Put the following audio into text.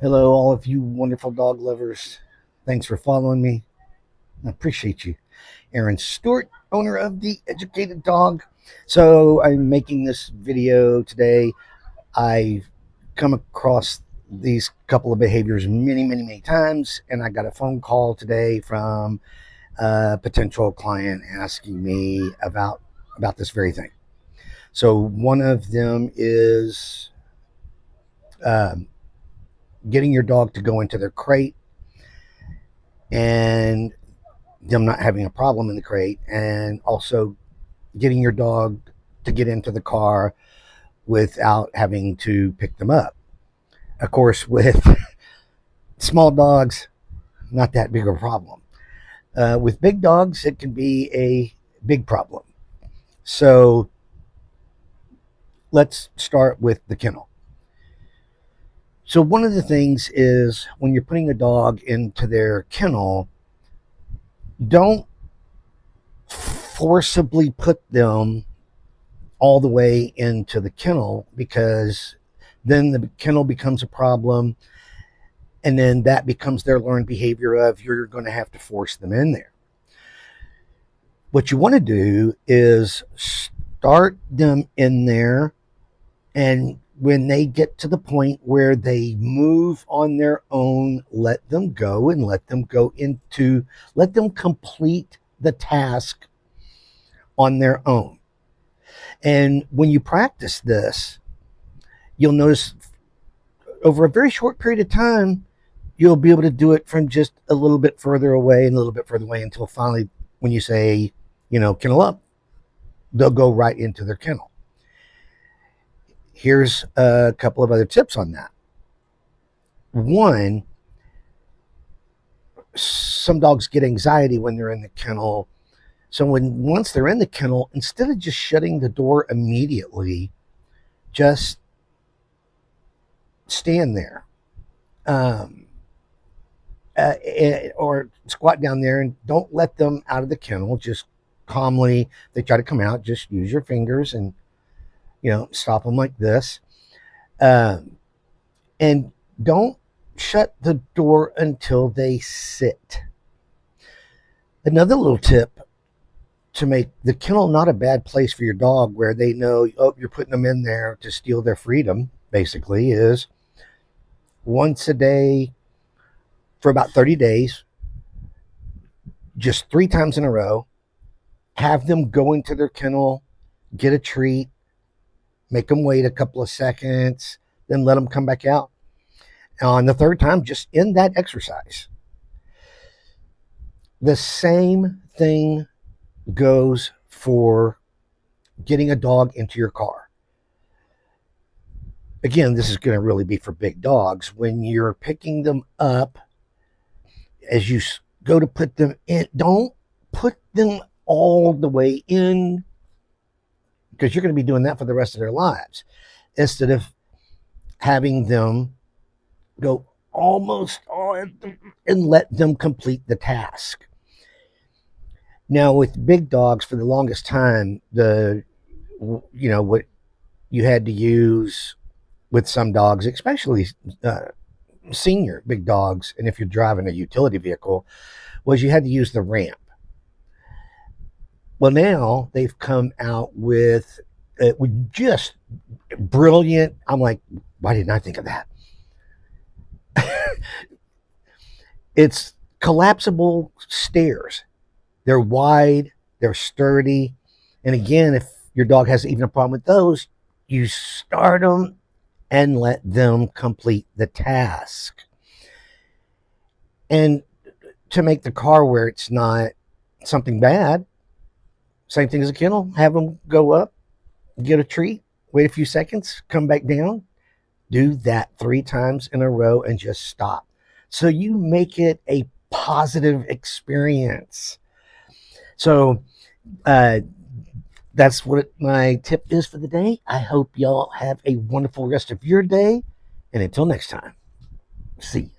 Hello, all of you wonderful dog lovers. Thanks for following me. I appreciate you. Aaron Stewart, owner of The Educated Dog. So, I'm making this video today. I've come across these couple of behaviors many times, and I got a phone call today from a potential client asking me about this very thing. So, one of them is um, getting your dog to go into their crate and them not having a problem in the crate, and also getting your dog to get into the car without having to pick them up. Of course, with small dogs, not that big of a problem. With big dogs, it can be a big problem. So let's start with the kennel. So, one of the things is when you're putting a dog into their kennel, don't forcibly put them all the way into the kennel, because then the kennel becomes a problem, and then that becomes their learned behavior of you're going to have to force them in there. What you want to do is start them in there, and when they get to the point where they move on their own, let them go and let them complete the task on their own. And when you practice this, you'll notice over a very short period of time, you'll be able to do it from just a little bit further away and a little bit further away, until finally, when you say, kennel up, they'll go right into their kennel. Here's a couple of other tips on that. One, some dogs get anxiety when they're in the kennel. So once they're in the kennel, instead of just shutting the door immediately, just stand there, or squat down there, and don't let them out of the kennel. Just calmly, they try to come out, just use your fingers and stop them like this, and don't shut the door until they sit. Another little tip to make the kennel not a bad place for your dog, where they know, oh, you're putting them in there to steal their freedom, basically, is once a day for about 30 days, just 3 times in a row, have them go into their kennel, get a treat, make them wait a couple of seconds, then let them come back out. On the third time, just end that exercise. The same thing goes for getting a dog into your car. Again, this is going to really be for big dogs. When you're picking them up, as you go to put them in, don't put them all the way in, because you're going to be doing that for the rest of their lives, instead of having them go almost on and let them complete the task. Now, with big dogs, for the longest time, what you had to use with some dogs, especially senior big dogs, and if you're driving a utility vehicle, was you had to use the ramp. Well, now they've come out with just brilliant. I'm like, why didn't I think of that? It's collapsible stairs. They're wide, they're sturdy. And again, if your dog has even a problem with those, you start them and let them complete the task. And to make the car where it's not something bad, same thing as a kennel, have them go up, get a treat, wait a few seconds, come back down, do that 3 times in a row, and just stop. So you make it a positive experience. So that's what my tip is for the day. I hope y'all have a wonderful rest of your day. And until next time, see you.